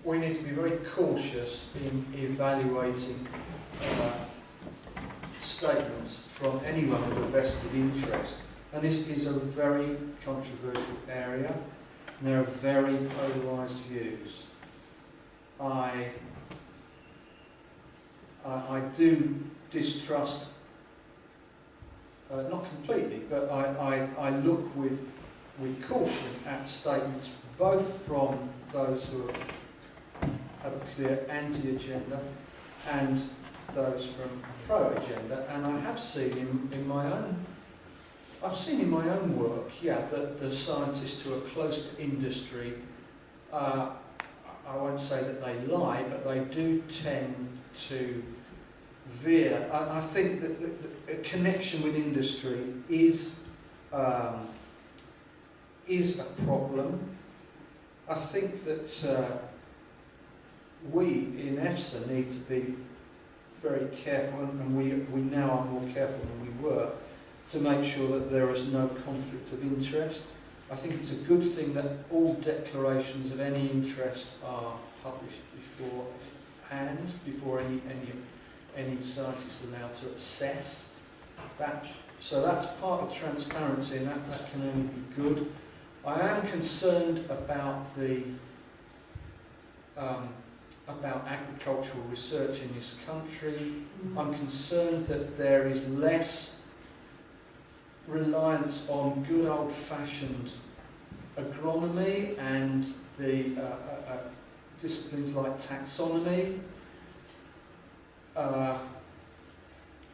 we need to be very cautious in evaluating statements from anyone with a vested interest. And this is a very controversial area, and there are very polarised views. I do distrust, not completely, but I look with caution at statements both from those who have a clear anti-agenda and those from pro-agenda, and I have seen in my own work, that the scientists who are close to industry, I won't say that they lie, but they do tend to veer. I think that the connection with industry is a problem. I think that we in EFSA need to be very careful, and we now are more careful than we were, to make sure that there is no conflict of interest. I think it's a good thing that all declarations of any interest are published beforehand, before any scientist is allowed to assess that. So that's part of transparency, and that can only be good. I am concerned about about agricultural research in this country. I'm concerned that there is less reliance on good old-fashioned agronomy and the disciplines like taxonomy, and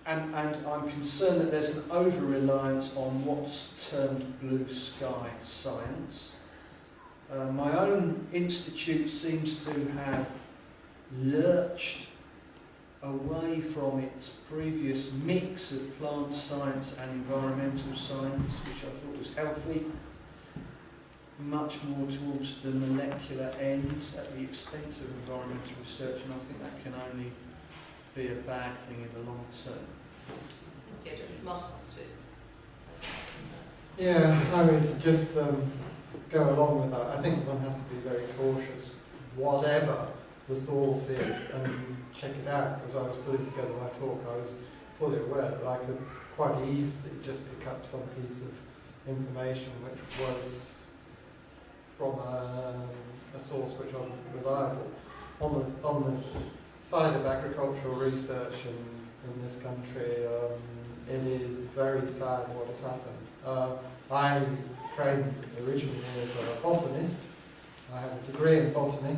I'm concerned that there's an over-reliance on what's termed blue sky science. My own institute seems to have lurched away from its previous mix of plant science and environmental science, which I thought was healthy, much more towards the molecular end at the expense of environmental research, and I think that can only be a bad thing in the long term. Yeah, I would just go along with that. I think one has to be very cautious, whatever the source is, and check it out. As I was putting together my talk, I was fully aware that I could quite easily just pick up some piece of information which was from a source which wasn't reliable. On the side of agricultural research in this country, it is very sad what has happened. I trained originally as a botanist. I have a degree in botany,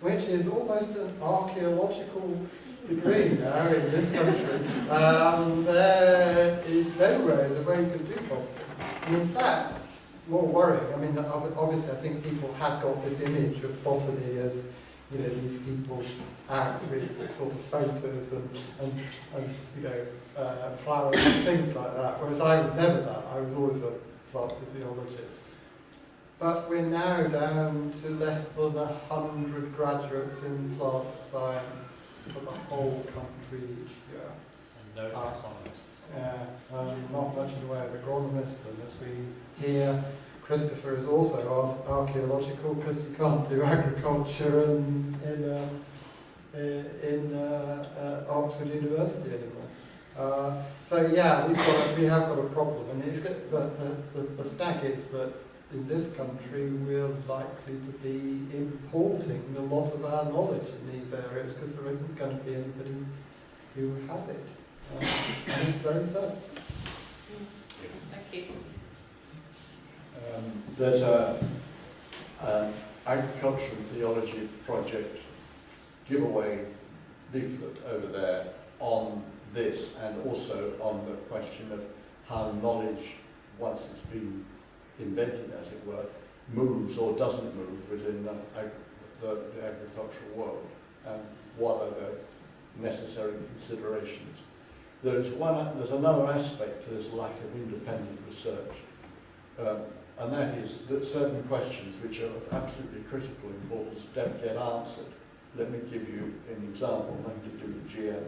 which is almost an archaeological degree now in this country. There is nowhere where you can do botany. And in fact, more worrying, I mean, obviously I think people have got this image of botany as, you know, these people out with sort of photos and you know, flowers and things like that, whereas I was never that. I was always a plant physiologist. But we're now down to less than 100 graduates in plant science for the whole country each year. And no taxonomists. Yeah, not much in the way of agronomists, and as we hear, Christopher is also archaeological because you can't do agriculture in Oxford University anymore. So yeah, we have got a problem, and the snag is that in this country we're likely to be importing a lot of our knowledge in these areas because there isn't going to be anybody who has it, and it's very sad. Thank you. There's an agricultural theology project giveaway leaflet over there on this, and also on the question of how knowledge, once it's been invented, as it were, moves or doesn't move within the agricultural world, and what are the necessary considerations. There's another aspect to this lack of independent research, and that is that certain questions which are of absolutely critical importance don't get answered. Let me give you an example, nothing to do with GM.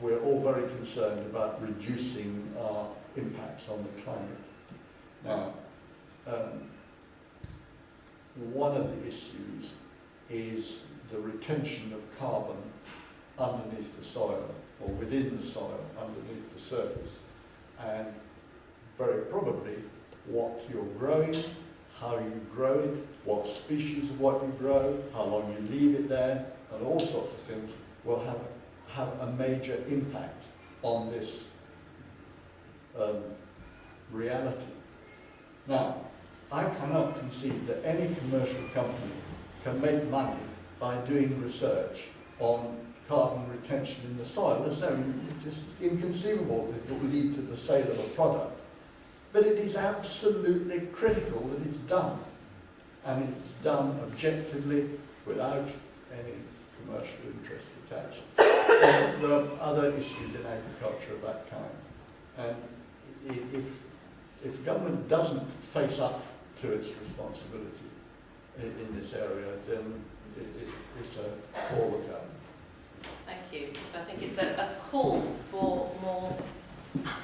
We're all very concerned about reducing our impacts on the climate. Now, one of the issues is the retention of carbon underneath the soil, or within the soil, underneath the surface. And very probably what you're growing, how you grow it, what species of what you grow, how long you leave it there, and all sorts of things will have a major impact on this reality. Now, I cannot conceive that any commercial company can make money by doing research on carbon retention in the soil. There's no, it's just inconceivable that it will lead to the sale of a product. But it is absolutely critical that it's done. And it's done objectively without any commercial interest attached. There are other issues in agriculture of that kind. And if government doesn't face up to its responsibility in this area, then it's a poor lookout. Thank you. So I think it's a call for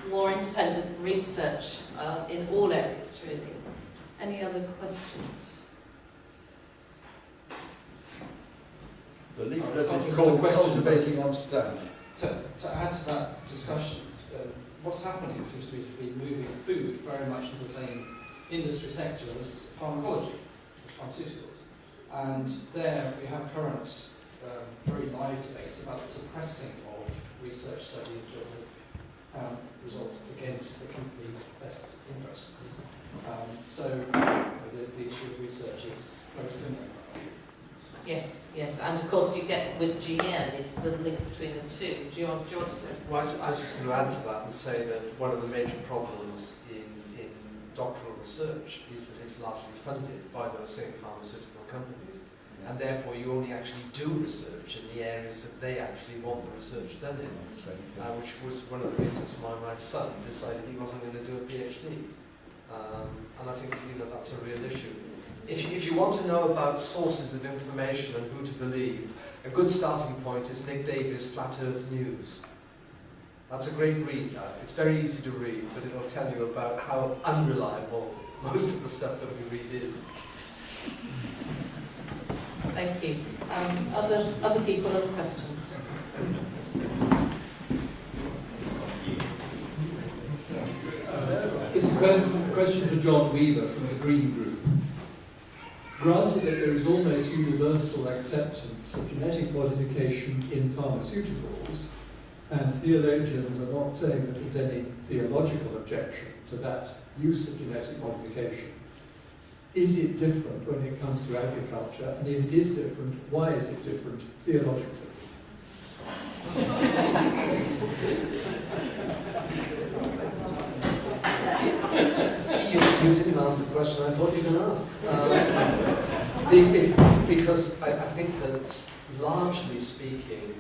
more independent research in all areas, really. Any other questions? The leaflet is called Cultivating on Stand. To add to that discussion, what's happening seems to be moving food very much into the same industry sector as pharmacology, pharmaceuticals. And there we have current very live debates about the suppressing of research studies that have results against the company's best interests. So the issue of research is very similar. Yes, yes, and of course you get with GM, it's the link between the two. Do you want to say? Well, I was just going to add to that and say that one of the major problems in doctoral research is that it's largely funded by those same pharmaceutical companies, and therefore you only actually do research in the areas that they actually want the research done in, which was one of the reasons why my son decided he wasn't going to do a PhD. And I think that's a real issue. If you want to know about sources of information and who to believe, a good starting point is Nick Davies' Flat Earth News. That's a great read. It's very easy to read, but it'll tell you about how unreliable most of the stuff that we read is. Thank you. Other people, other questions? It's a question for John Weaver from the Green Group. Granted that there is almost universal acceptance of genetic modification in pharmaceuticals, and theologians are not saying that there's any theological objection to that use of genetic modification, is it different when it comes to agriculture? And if it is different, why is it different theologically? You didn't ask the question I thought you were going to ask. Because I think that, largely speaking,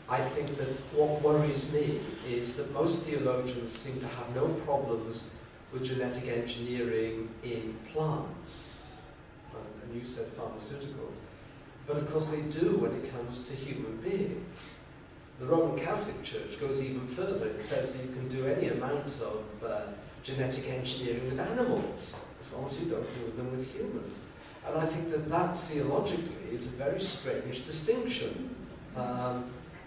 I think that what worries me is that most theologians seem to have no problems with genetic engineering in plants. And you said pharmaceuticals. But of course they do when it comes to human beings. The Roman Catholic Church goes even further. It says that you can do any amount of genetic engineering with animals, as long as you don't do them with humans. And I think that theologically is a very strange distinction,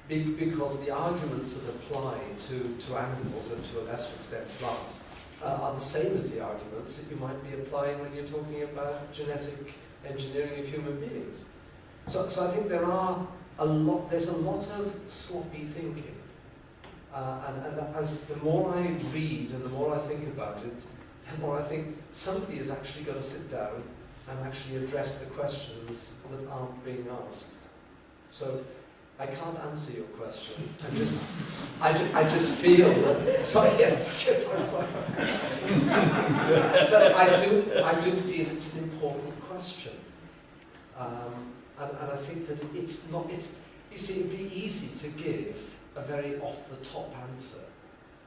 because the arguments that apply to animals and to a lesser extent plants are the same as the arguments that you might be applying when you're talking about genetic engineering of human beings. So I think there's a lot of sloppy thinking. And as the more I read and the more I think about it, the more I think somebody has actually got to sit down and actually address the questions that aren't being asked. So I can't answer your question. I just feel that. Sorry, yes, I'm sorry. But I do feel it's an important question, and I think that it's not. You see, it'd be easy to give a very off-the-top answer,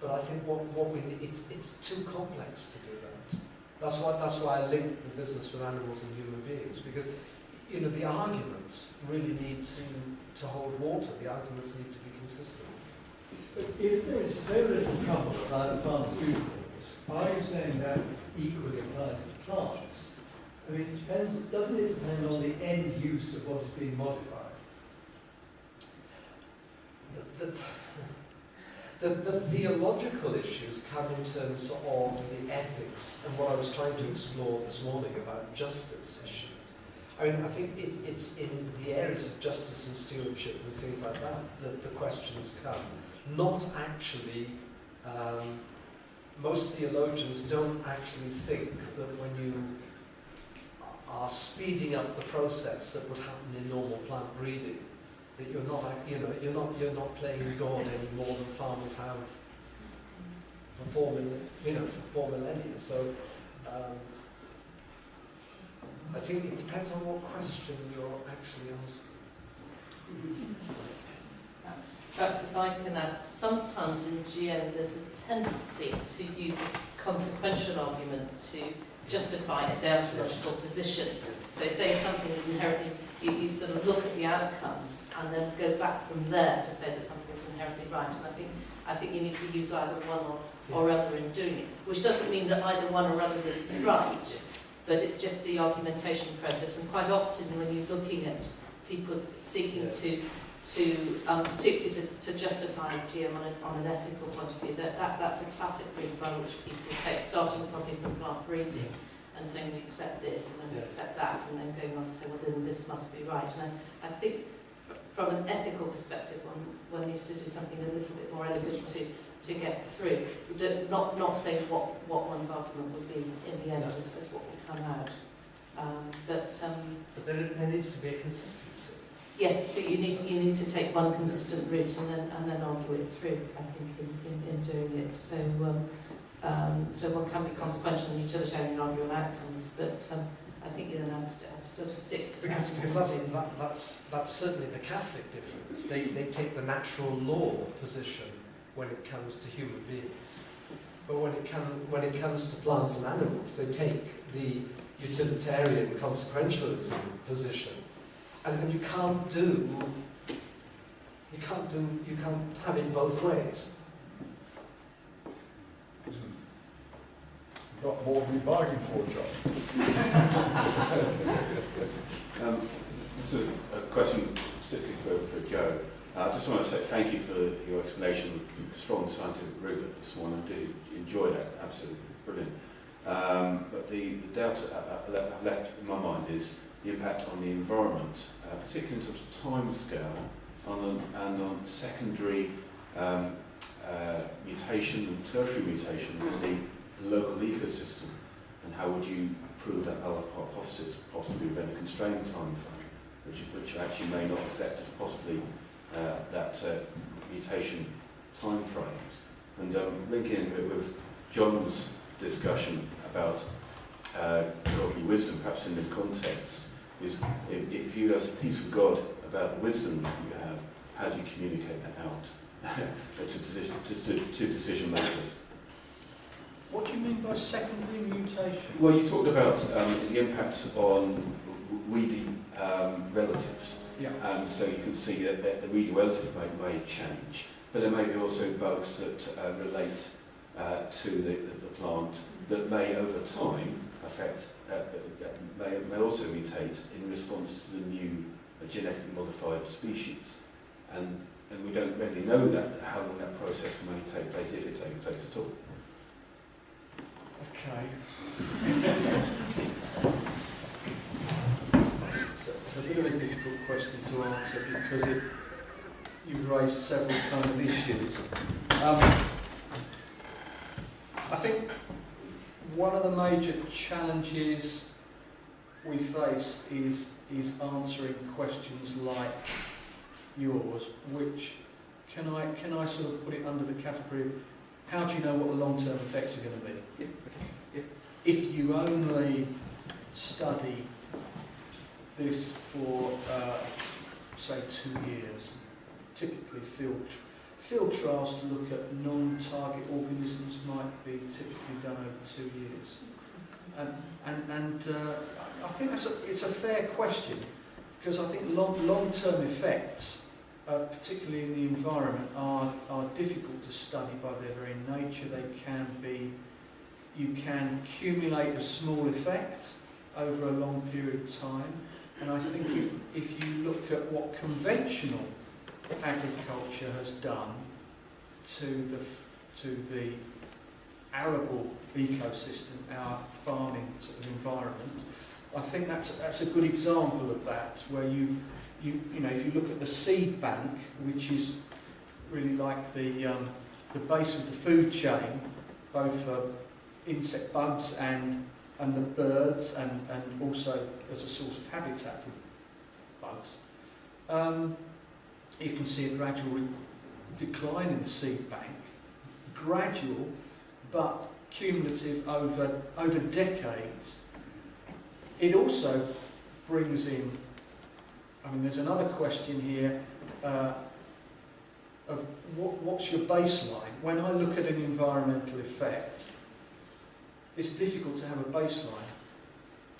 but I think what we need, it's too complex to do that. That's why I link the business with animals and human beings, because the arguments really need to hold water. The arguments need to be consistent. But if there is so little trouble about pharmaceuticals, are you saying that equally applies to plants? I mean, it depends, doesn't it depend on the end use of what is being modified? The theological issues come in terms of the ethics and what I was trying to explore this morning about justice issues. I mean, I think it's in the areas of justice and stewardship and things like that that the questions come. Not actually, most theologians don't actually think that when you are speeding up the process that would happen in normal plant breeding, that you're not, you're not playing God any more than farmers have for four millennia. So I think it depends on what question you're actually asking. Perhaps if I can add, sometimes in GM there's a tendency to use a consequential argument to justify a deontological position. So say something is inherently, you sort of look at the outcomes and then go back from there to say that something's inherently right. And I think you need to use either one or other in doing it, which doesn't mean that either one or other is right, but it's just the argumentation process. And quite often when you're looking at people seeking particularly to justify GM on an ethical point of view, that's a classic route by which people take, starting probably from plant breeding and saying we accept this and then we accept that, and then going on to say, well, then this must be right. And I think from an ethical perspective, one needs to do something a little bit more elegant to get through. Not saying what one's argument would be in the end as what will come out. But there needs to be a consistency. Yes, so you need to take one consistent route and then argue it through, I think, in doing it. So one can be consequential and utilitarian in arguing outcomes, but I think you then have to sort of stick to because that's certainly the Catholic difference. They take the natural law position when it comes to human beings, but when it comes to plants and animals, they take the utilitarian consequentialism position. And you can't have it both ways. You've got more than you bargained for, John. This is a question particularly for Joe. I just want to say thank you for your explanation, strong scientific rigour this morning. I did enjoy that, absolutely brilliant. But the doubt left in my mind is the impact on the environment, particularly in terms of time scale and on secondary mutation and tertiary mutation in the local ecosystem, and how would you prove that hypothesis possibly within a constrained time frame, which actually may not affect possibly that mutation time frames. And linking it with John's discussion about godly wisdom, perhaps in this context, is if you have peace with God about the wisdom that you have, how do you communicate that out to decision makers? What do you mean by secondary mutation? Well, you talked about the impacts on weedy relatives. Yeah. So you can see that the weedy relative may change, but there may be also bugs that relate to the plant that may over time affect, may also mutate in response to the new genetically modified species. And we don't really know how long that process may take place, if it takes place at all. Okay. It's a bit of a difficult question to answer because you've raised several kind of issues. I think one of the major challenges we face is answering questions like yours, which can I sort of put it under the category of how do you know what the long-term effects are going to be? Yeah. If you only study this for, say, 2 years, typically field trials to look at non-target organisms might be typically done over 2 years. And I think it's a fair question, because I think long-term effects, particularly in the environment, are difficult to study by their very nature. They can be, you can accumulate a small effect over a long period of time. And I think if you look at what conventional agriculture has done to the arable ecosystem, our farming sort of environment, I think that's a good example of that, where you know, if you look at the seed bank, which is really like the base of the food chain, both for insect bugs and the birds, and also as a source of habitat for bugs, you can see a gradual decline in the seed bank, gradual but cumulative over decades. It also brings in, I mean, there's another question here of what's your baseline? When I look at an environmental effect, it's difficult to have a baseline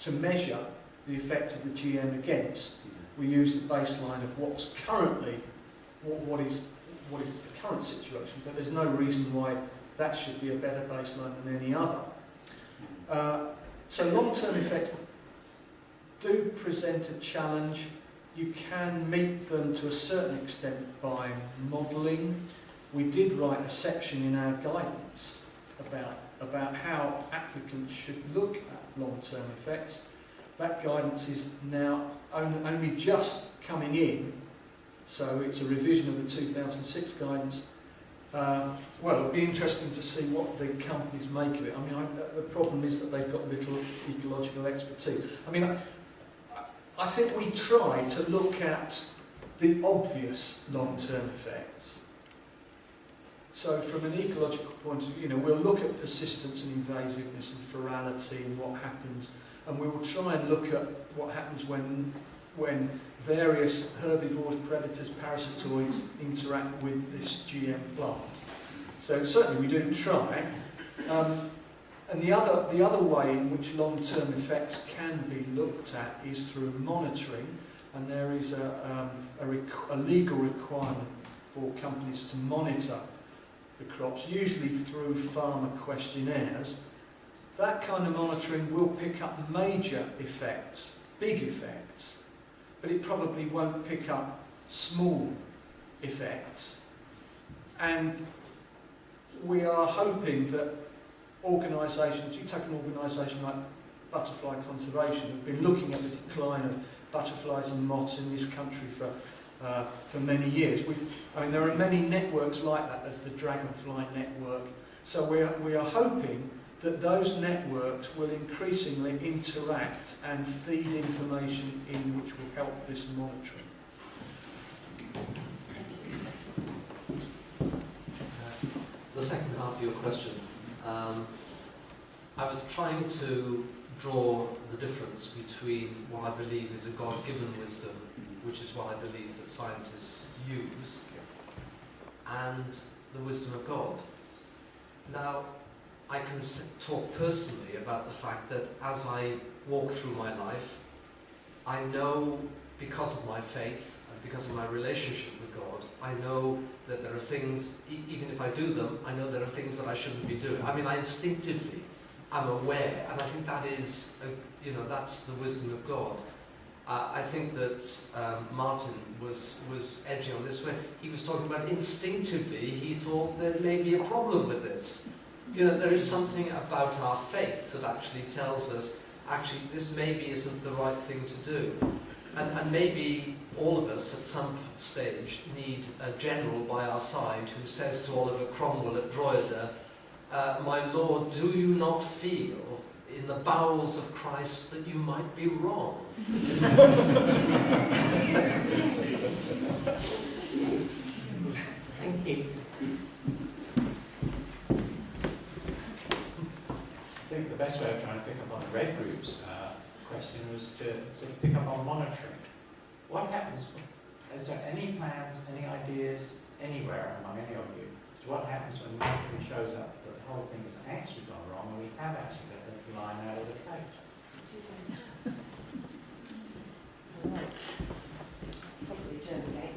to measure the effect of the GM against. We use the baseline of what's currently, what is the current situation, but there's no reason why that should be a better baseline than any other. So long-term effects do present a challenge. You can meet them to a certain extent by modelling. We did write a section in our guidance about how applicants should look at long-term effects. That guidance is now only just coming in, so it's a revision of the 2006 guidance. Well, it'll be interesting to see what the companies make of it. I mean, the problem is that they've got little ecological expertise. I mean, I think we try to look at the obvious long-term effects. So from an ecological point of view, you know, we'll look at persistence and invasiveness and ferality and what happens, and we will try and look at what happens when various herbivores, predators, parasitoids interact with this GM plant. So certainly we do try. And the other way in which long-term effects can be looked at is through monitoring, and there is a legal requirement for companies to monitor the crops, usually through farmer questionnaires. That kind of monitoring will pick up major effects, big effects, but it probably won't pick up small effects. And we are hoping that organisations, you take an organisation like Butterfly Conservation, who've been looking at the decline of butterflies and moths in this country for many years. I mean, there are many networks like that. There's the Dragonfly network. So we are hoping that those networks will increasingly interact and feed information in which will help this monitoring. The second half of your question, I was trying to draw the difference between what I believe is a God-given wisdom, which is what I believe that scientists use, and the wisdom of God. Now, I can talk personally about the fact that as I walk through my life, I know, because of my faith and because of my relationship with God, I know that there are things, even if I do them, I know there are things that I shouldn't be doing. I mean, I instinctively am aware, and I think that is, that's the wisdom of God. I think that Martin was edging on this way. He was talking about instinctively, he thought there may be a problem with this. There is something about our faith that actually tells us, actually, this maybe isn't the right thing to do. And maybe all of us at some stage need a general by our side who says to Oliver Cromwell at Drogheda, my Lord, do you not feel in the bowels of Christ that you might be wrong? Thank you. I think the best way of trying to pick up on the Red Group's question was to sort of pick up on monitoring. What happens, is there any plans, any ideas anywhere among any of you as to what happens when monitoring shows up that the whole thing has actually gone wrong and we have actually got the line out of the cage? Right. It's probably a journey.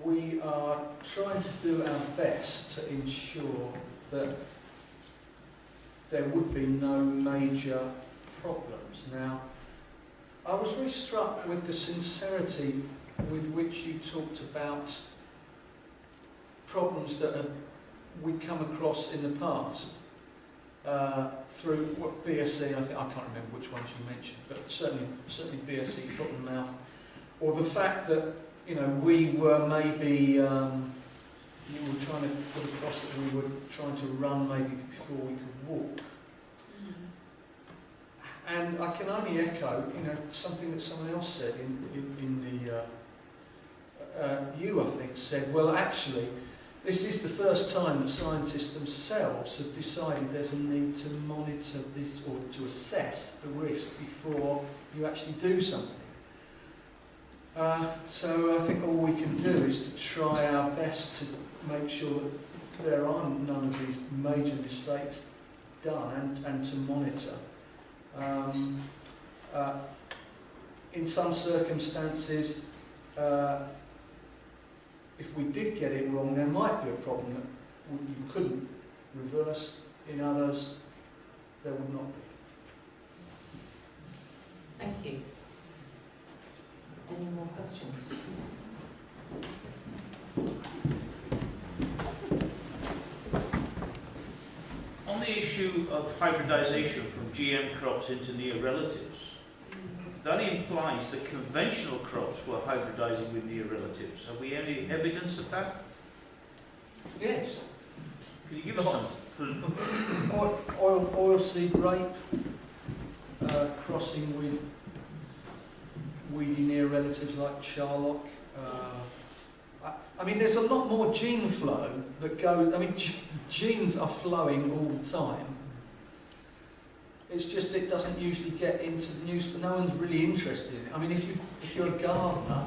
we are trying to do our best to ensure that there would be no major problems. Now, I was really struck with the sincerity with which you talked about problems that we'd come across in the past through what BSE, I can't remember which ones you mentioned, but certainly BSE, foot and mouth, or the fact that we were maybe you were trying to put across that we were trying to run maybe before we could walk. And I can only echo, something that someone else said in the you, I think, said, well, actually, this is the first time that scientists themselves have decided there's a need to monitor this or to assess the risk before you actually do something. So I think all we can do is to try our best to make sure that there are none of these major mistakes done and to monitor. In some circumstances, if we did get it wrong, there might be a problem that you couldn't reverse. In others, there would not be. Thank you. Any more questions? On the issue of hybridisation from GM crops into near relatives, that implies that conventional crops were hybridising with near relatives. Have we any evidence of that? Yes. Can you give us some? Oilseed rape crossing with weedy near relatives like charlock. I mean, there's a lot more gene flow that goes. I mean, genes are flowing all the time. It's just it doesn't usually get into the news, but no one's really interested in it. I mean, if you're a gardener,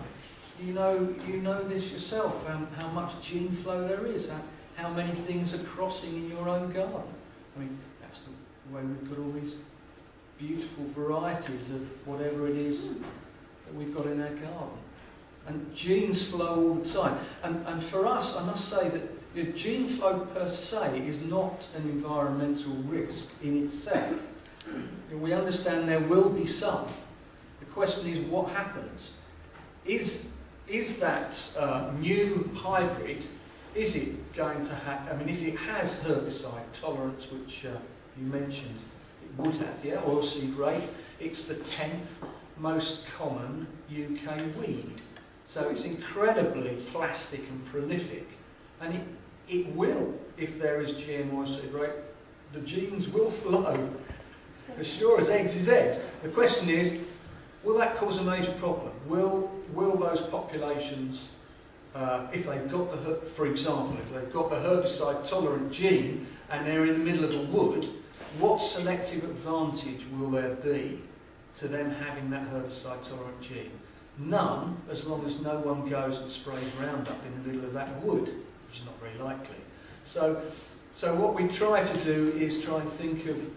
you know this yourself. How much gene flow there is. How many things are crossing in your own garden. I mean, that's the way we've got all these beautiful varieties of whatever it is that we've got in our garden. And genes flow all the time. And for us, I must say that gene flow per se is not an environmental risk in itself. We understand there will be some. The question is what happens. Is that new hybrid, is it going to have, I mean, if it has herbicide tolerance, which you mentioned it would have, yeah, oilseed rape, it's the 10th most common UK weed. So it's incredibly plastic and prolific. And it will, if there is GM oilseed rape, the genes will flow. As sure as eggs is eggs. The question is, will that cause a major problem? Will those populations, if they've got for example, if they've got the herbicide tolerant gene and they're in the middle of a wood, what selective advantage will there be to them having that herbicide tolerant gene? None, as long as no one goes and sprays Roundup in the middle of that wood, which is not very likely. So what we try to do is try and think of,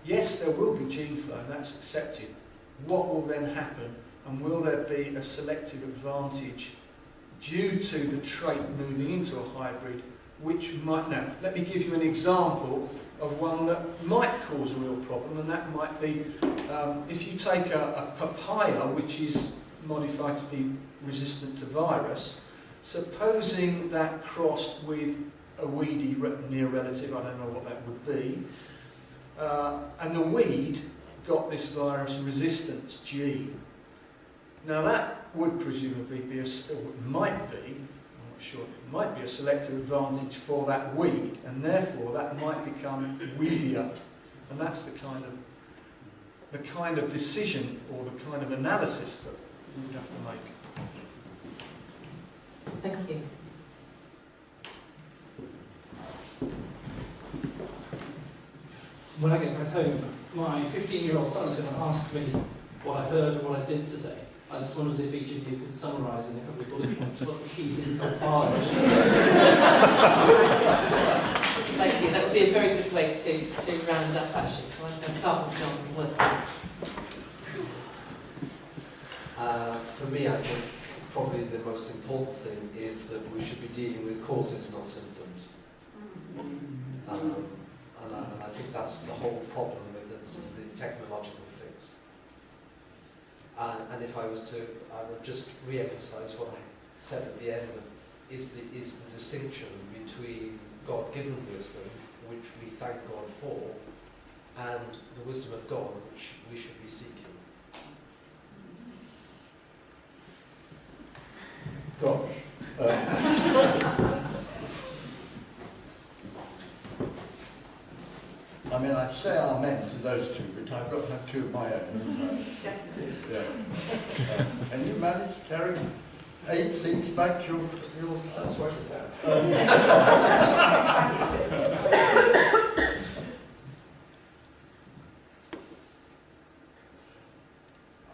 yes, there will be gene flow, and that's accepted. What will then happen, and will there be a selective advantage due to the trait moving into a hybrid, which might... Now, let me give you an example of one that might cause a real problem, and that might be if you take a papaya, which is modified to be resistant to virus, supposing that crossed with a weedy near relative, I don't know what that would be, and the weed got this virus resistance gene. Now that would presumably be, might be, I'm not sure, it might be a selective advantage for that weed, and therefore that might become weedier. And that's the kind of decision or the kind of analysis that we would have to make. Thank you. When I get back home, my 15-year-old son is going to ask me what I heard and what I did today. I just wondered if each of you could summarise in a couple of bullet points what the key things are. Thank you. That would be a very good way to round up, actually. So I'm going to start with John and work backwards. For me, I think probably the most important thing is that we should be dealing with causes, not symptoms. And I think that's the whole problem with the technological fix. And if I was to, I would just re-emphasize what I said at the end, is the distinction between God-given wisdom, which we thank God for, and the wisdom of God, which we should be seeking. Gosh. I mean, I say amen to those two, but I've got to have two of my own. Definitely. Yeah. Can you manage to carry 8 things back to your That's right it down.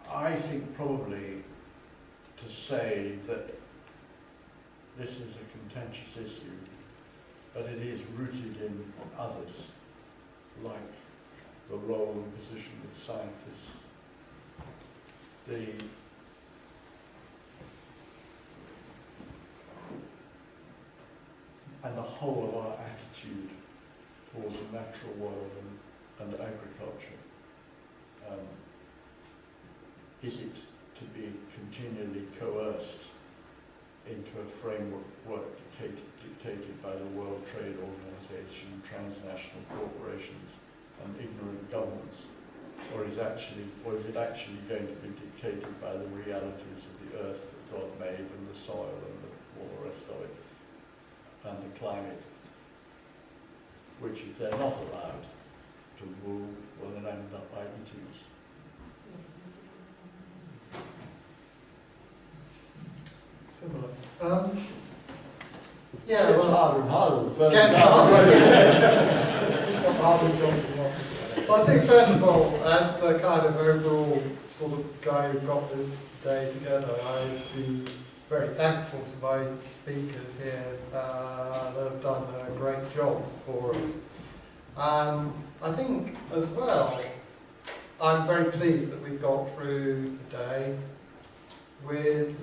I think probably to say that this is a contentious issue, but it is rooted in others, like the role and position of scientists, and the whole of our attitude towards the natural world and agriculture. Is it to be continually coerced into a framework dictated by the World Trade Organization, transnational corporations, and ignorant governments, or is it actually going to be dictated by the realities of the earth that God made, and the soil, and all the rest of it, and the climate, which, if they're not allowed to rule, will then end up by eating us? Similar. Yeah, It's well, harder and harder. The further gets down. Well, I think first of all, as the kind of overall sort of guy who got this day together, I've been very thankful to my speakers here that have done a great job for us. I think as well, I'm very pleased that we've got through today with,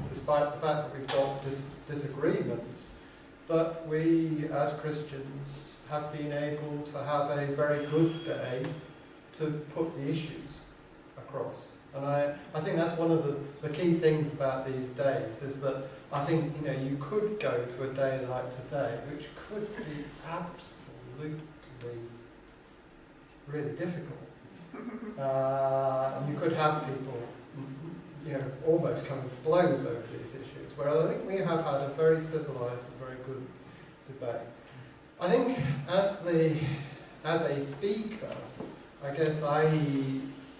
despite the fact that we've got disagreements, that we as Christians have been able to have a very good day to put the issues across. And I think that's one of the key things about these days, is that I think, you know, you could go to a day like today, which could be absolutely really difficult. And you could have people, you know, almost coming to blows over these issues, whereas I think we have had a very civilised and very good debate. I think as a speaker, I guess I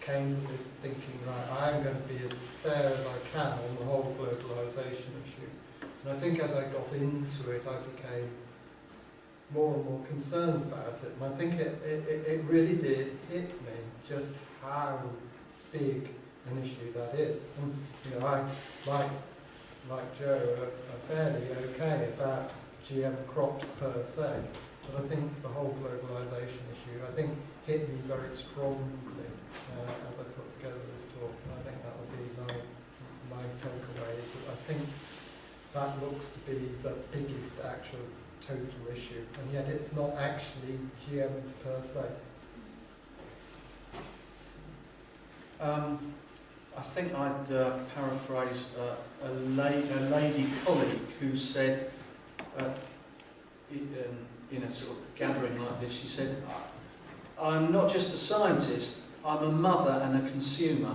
came to this thinking, right, I am going to be as fair as I can on the whole globalisation issue. And I think as I got into it, I became more and more concerned about it. And I think it really did hit me just how big an issue that is. And, you know, I, like Joe, are fairly okay about GM crops per se, but I think the whole globalisation issue, I think, hit me very strongly as I put together this talk. And I think that would be my takeaway, is that I think that looks to be the biggest actual total issue, and yet it's not actually GM per se. I think I'd paraphrase a lady colleague who said, in a sort of gathering like this, she said, "I'm not just a scientist, I'm a mother and a consumer."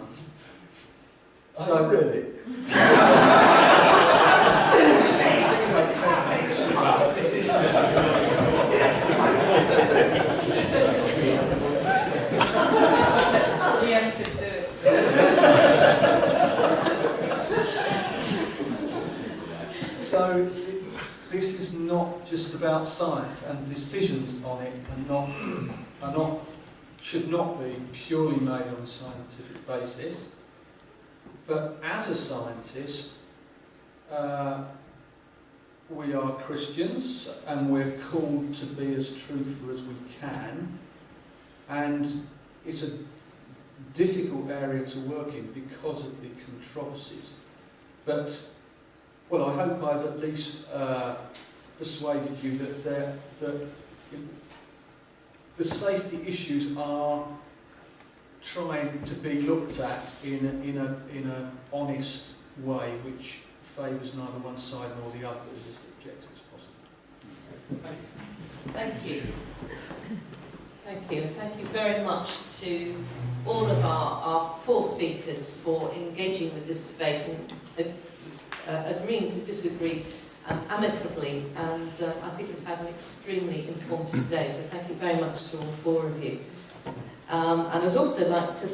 So really? GM could do it. So this is not just about science, and decisions on it should not be purely made on a scientific basis. But as a scientist, we are Christians, and we're called to be as truthful as we can. And it's a difficult area to work in because of the controversies. But, well, I hope I've at least persuaded you that the safety issues are trying to be looked at in a honest way, which favours neither one side nor the other as objective as possible. Thank you. Thank you. Thank you very much to all of our four speakers for engaging with this debate and agreeing to disagree amicably. And I think we've had an extremely informative day, so thank you very much to all four of you. And I'd also like to